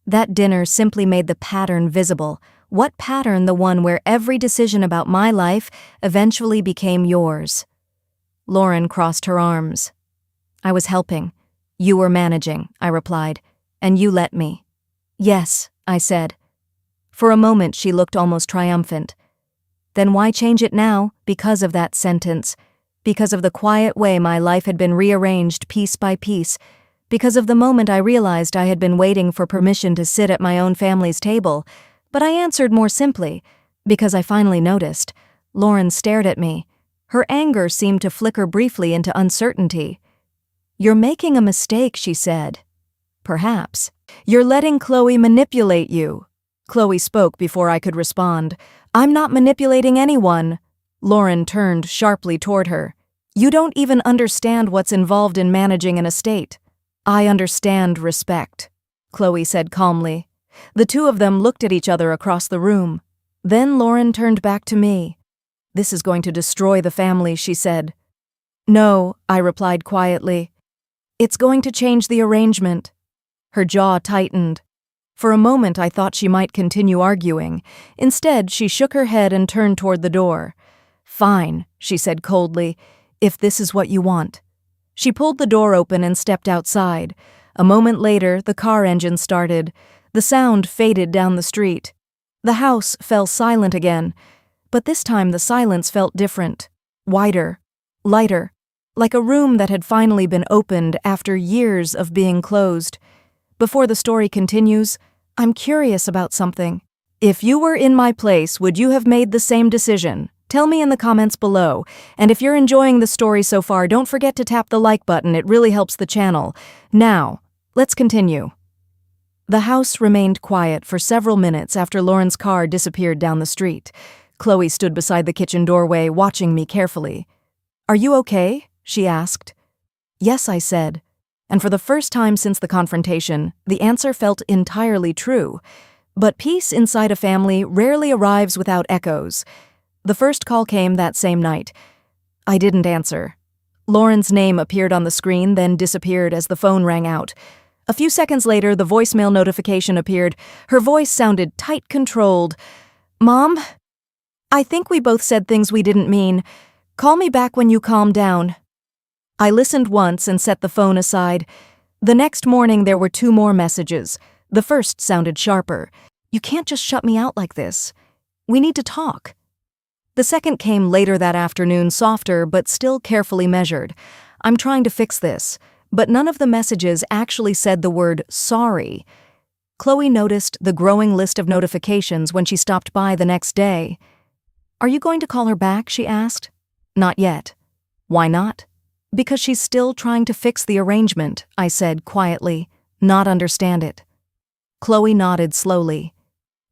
"That dinner simply made the pattern visible." "What pattern?" "The one where every decision about my life eventually became yours." Lauren crossed her arms. "I was helping. You were managing," I replied. And you let me." "Yes," I said. For a moment she looked almost triumphant. "Then why change it now? Because of that sentence. Because of the quiet way my life had been rearranged piece by piece. Because of the moment I realized I had been waiting for permission to sit at my own family's table. But I answered more simply, because I finally noticed. Lauren stared at me. Her anger seemed to flicker briefly into uncertainty. "You're making a mistake," she said. "Perhaps. You're letting Chloe manipulate you." Chloe spoke before I could respond. "I'm not manipulating anyone." Lauren turned sharply toward her. "You don't even understand what's involved in managing an estate." "I understand respect," Chloe said calmly. The two of them looked at each other across the room. Then Lauren turned back to me. "This is going to destroy the family," she said. "No," I replied quietly. "It's going to change the arrangement." Her jaw tightened. For a moment I thought she might continue arguing. Instead, she shook her head and turned toward the door. "Fine," she said coldly, "if this is what you want." She pulled the door open and stepped outside. A moment later, the car engine started. The sound faded down the street. The house fell silent again, but this time the silence felt different, wider, lighter, like a room that had finally been opened after years of being closed. Before the story continues, I'm curious about something. If you were in my place, would you have made the same decision? Tell me in the comments below. And if you're enjoying the story so far, don't forget to tap the like button. It really helps the channel. Now, let's continue. The house remained quiet for several minutes after Lauren's car disappeared down the street. Chloe stood beside the kitchen doorway, watching me carefully. "Are you okay?" she asked. "Yes," I said. And for the first time since the confrontation, the answer felt entirely true. But peace inside a family rarely arrives without echoes. The first call came that same night. I didn't answer. Lauren's name appeared on the screen, then disappeared as the phone rang out. A few seconds later, the voicemail notification appeared. Her voice sounded tight, controlled. "Mom? I think we both said things we didn't mean. Call me back when you calm down." I listened once and set the phone aside. The next morning there were 2 more messages. The first sounded sharper. "You can't just shut me out like this. We need to talk." The second came later that afternoon, softer but still carefully measured. "I'm trying to fix this." But none of the messages actually said the word sorry. Chloe noticed the growing list of notifications when she stopped by the next day. "Are you going to call her back?" she asked. "Not yet." "Why not?" "Because she's still trying to fix the arrangement," I said quietly, "not understand it." Chloe nodded slowly.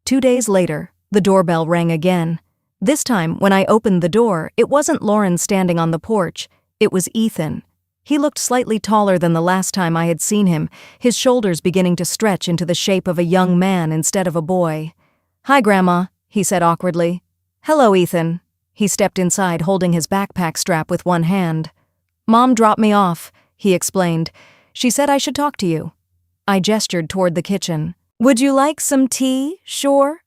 2 days later, the doorbell rang again. This time, when I opened the door, it wasn't Lauren standing on the porch. It was Ethan. He looked slightly taller than the last time I had seen him, his shoulders beginning to stretch into the shape of a young man instead of a boy. "Hi, Grandma," he said awkwardly. "Hello, Ethan." He stepped inside, holding his backpack strap with one hand. "Mom dropped me off," he explained. "She said I should talk to you." I gestured toward the kitchen. "Would you like some tea, sure?"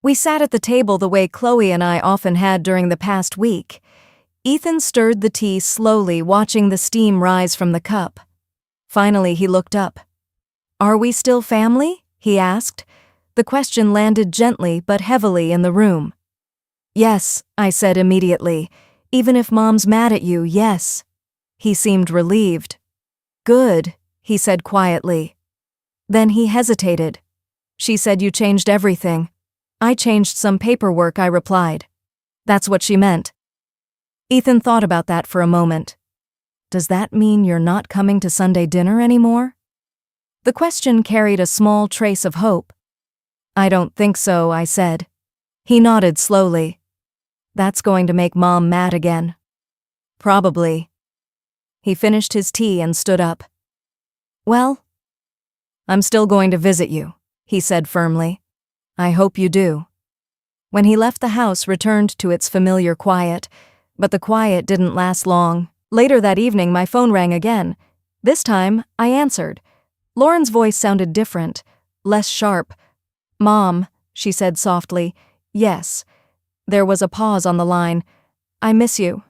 We sat at the table the way Chloe and I often had during the past week. Ethan stirred the tea slowly, watching the steam rise from the cup. Finally, he looked up. "Are we still family?" he asked. The question landed gently but heavily in the room. "Yes," I said immediately. "Even if Mom's mad at you, yes." He seemed relieved. "Good," he said quietly. Then he hesitated. "She said you changed everything." "I changed some paperwork," I replied. "That's what she meant." Ethan thought about that for a moment. "Does that mean you're not coming to Sunday dinner anymore?" The question carried a small trace of hope. "I don't think so," I said. He nodded slowly. "That's going to make Mom mad again." "Probably." He finished his tea and stood up. "Well, I'm still going to visit you," he said firmly. "I hope you do." When he left the house, returned to its familiar quiet. But the quiet didn't last long. Later that evening, my phone rang again. This time, I answered. Lauren's voice sounded different, less sharp. "Mom," she said softly. "Yes." There was a pause on the line. "I miss you."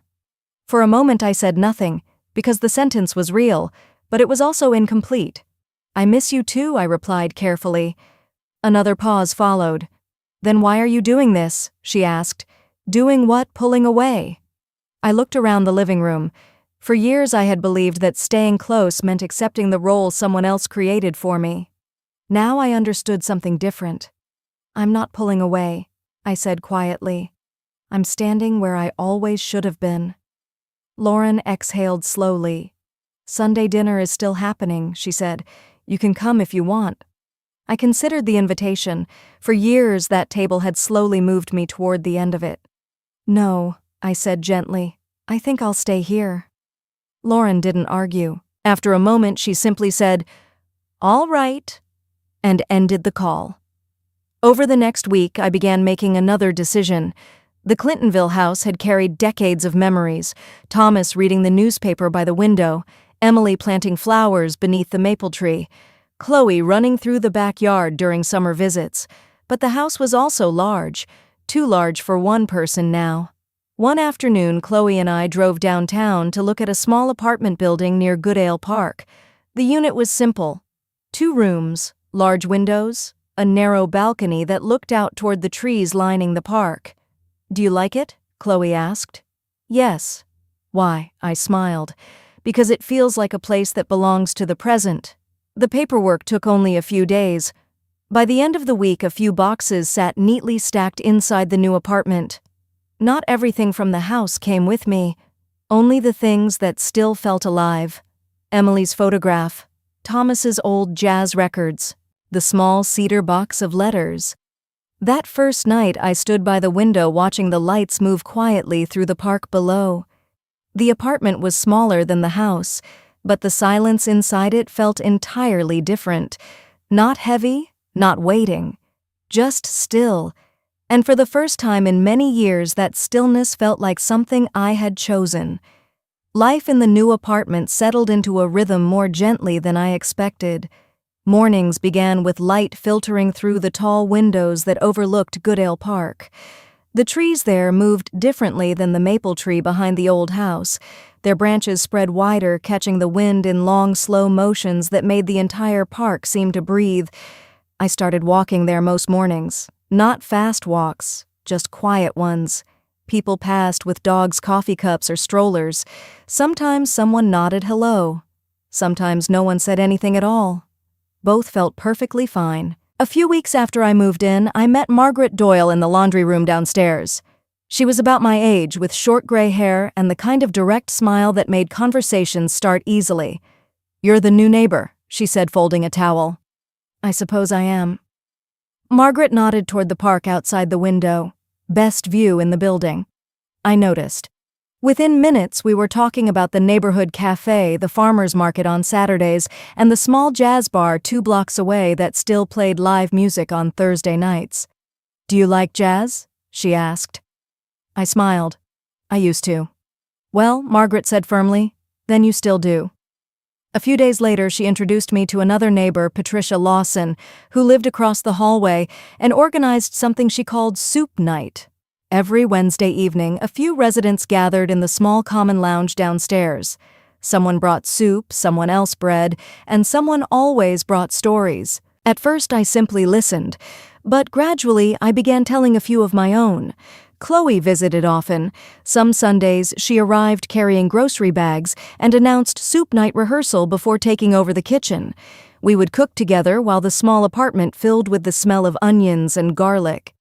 For a moment I said nothing, because the sentence was real, but it was also incomplete. "I miss you too," I replied carefully. Another pause followed. "Then why are you doing this?" she asked. "Doing what, pulling away?" I looked around the living room. For years I had believed that staying close meant accepting the role someone else created for me. Now I understood something different. "I'm not pulling away," I said quietly. "I'm standing where I always should have been." Lauren exhaled slowly. "Sunday dinner is still happening," she said. "You can come if you want." I considered the invitation. For years that table had slowly moved me toward the end of it. "No," I said gently. "I think I'll stay here." Lauren didn't argue. After a moment, she simply said, "All right," and ended the call. Over the next week, I began making another decision. The Clintonville house had carried decades of memories. Thomas reading the newspaper by the window, Emily planting flowers beneath the maple tree, Chloe running through the backyard during summer visits. But the house was also large, too large for one person now. One afternoon, Chloe and I drove downtown to look at a small apartment building near Goodale Park. The unit was simple. 2 rooms, large windows, a narrow balcony that looked out toward the trees lining the park. "Do you like it?" Chloe asked. "Yes." "Why?" I smiled. "Because it feels like a place that belongs to the present." The paperwork took only a few days. By the end of the week, a few boxes sat neatly stacked inside the new apartment. Not everything from the house came with me, only the things that still felt alive. Emily's photograph, Thomas's old jazz records, the small cedar box of letters. That first night, I stood by the window watching the lights move quietly through the park below. The apartment was smaller than the house, but the silence inside it felt entirely different. Not heavy, not waiting, just still. And for the first time in many years, that stillness felt like something I had chosen. Life in the new apartment settled into a rhythm more gently than I expected. Mornings began with light filtering through the tall windows that overlooked Goodale Park. The trees there moved differently than the maple tree behind the old house. Their branches spread wider, catching the wind in long, slow motions that made the entire park seem to breathe. I started walking there most mornings. Not fast walks, just quiet ones. People passed with dogs' coffee cups or strollers. Sometimes someone nodded hello. Sometimes no one said anything at all. Both felt perfectly fine. A few weeks after I moved in, I met Margaret Doyle in the laundry room downstairs. She was about my age, with short gray hair and the kind of direct smile that made conversations start easily. "You're the new neighbor," she said, folding a towel. "I suppose I am." Margaret nodded toward the park outside the window. Best view in the building. I noticed. Within minutes, we were talking about the neighborhood cafe, the farmers market on Saturdays, and the small jazz bar 2 blocks away that still played live music on Thursday nights. "Do you like jazz?" she asked. I smiled. "I used to." "Well," Margaret said firmly, "then you still do." A few days later, she introduced me to another neighbor, Patricia Lawson, who lived across the hallway and organized something she called soup night. Every Wednesday evening, a few residents gathered in the small common lounge downstairs. Someone brought soup, someone else bread, and someone always brought stories. At first, I simply listened, but gradually I began telling a few of my own. Chloe visited often. Some Sundays, she arrived carrying grocery bags and announced soup night rehearsal before taking over the kitchen. We would cook together while the small apartment filled with the smell of onions and garlic.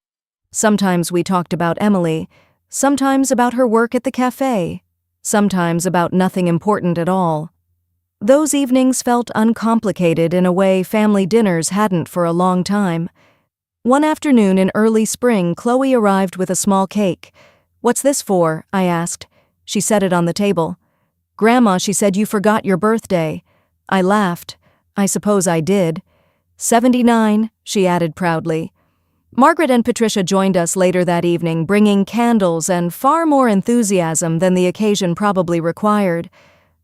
Sometimes we talked about Emily, sometimes about her work at the cafe, sometimes about nothing important at all. Those evenings felt uncomplicated in a way family dinners hadn't for a long time. One afternoon in early spring, Chloe arrived with a small cake. "What's this for?" I asked. She set it on the table. "Grandma, she said you forgot your birthday." I laughed. I suppose I did. 79, she added proudly. Margaret and Patricia joined us later that evening, bringing candles and far more enthusiasm than the occasion probably required.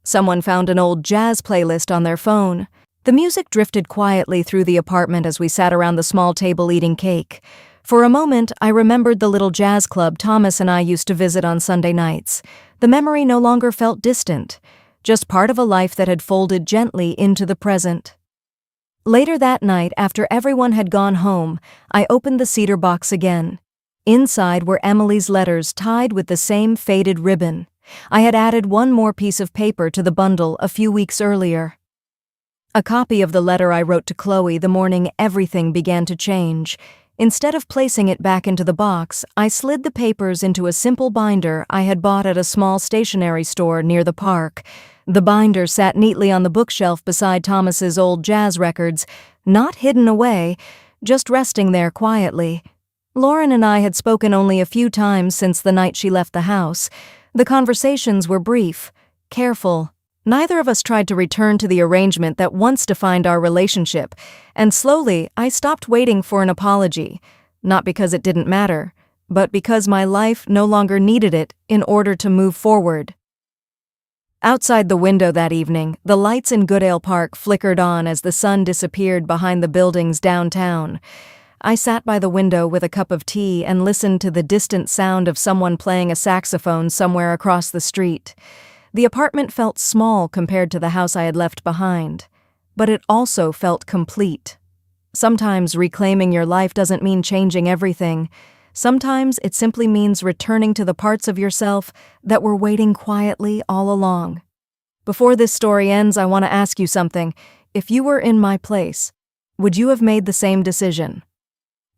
Someone found an old jazz playlist on their phone. The music drifted quietly through the apartment as we sat around the small table eating cake. For a moment, I remembered the little jazz club Thomas and I used to visit on Sunday nights. The memory no longer felt distant, just part of a life that had folded gently into the present. Later that night, after everyone had gone home, I opened the cedar box again. Inside were Emily's letters tied with the same faded ribbon. I had added one more piece of paper to the bundle a few weeks earlier. A copy of the letter I wrote to Chloe the morning everything began to change. Instead of placing it back into the box, I slid the papers into a simple binder I had bought at a small stationery store near the park. The binder sat neatly on the bookshelf beside Thomas's old jazz records, not hidden away, just resting there quietly. Lauren and I had spoken only a few times since the night she left the house. The conversations were brief, careful. Neither of us tried to return to the arrangement that once defined our relationship, and slowly I stopped waiting for an apology, not because it didn't matter, but because my life no longer needed it in order to move forward. Outside the window that evening, the lights in Goodale Park flickered on as the sun disappeared behind the buildings downtown. I sat by the window with a cup of tea and listened to the distant sound of someone playing a saxophone somewhere across the street. The apartment felt small compared to the house I had left behind, but it also felt complete. Sometimes reclaiming your life doesn't mean changing everything. Sometimes it simply means returning to the parts of yourself that were waiting quietly all along. Before this story ends, I want to ask you something. If you were in my place, would you have made the same decision?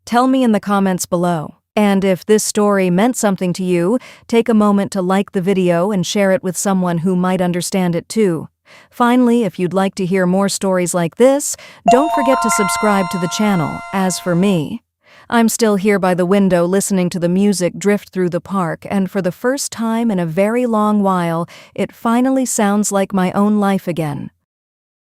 Tell me in the comments below. And if this story meant something to you, take a moment to like the video and share it with someone who might understand it too. Finally, if you'd like to hear more stories like this, don't forget to subscribe to the channel. As for me, I'm still here by the window listening to the music drift through the park, and for the first time in a very long while, it finally sounds like my own life again.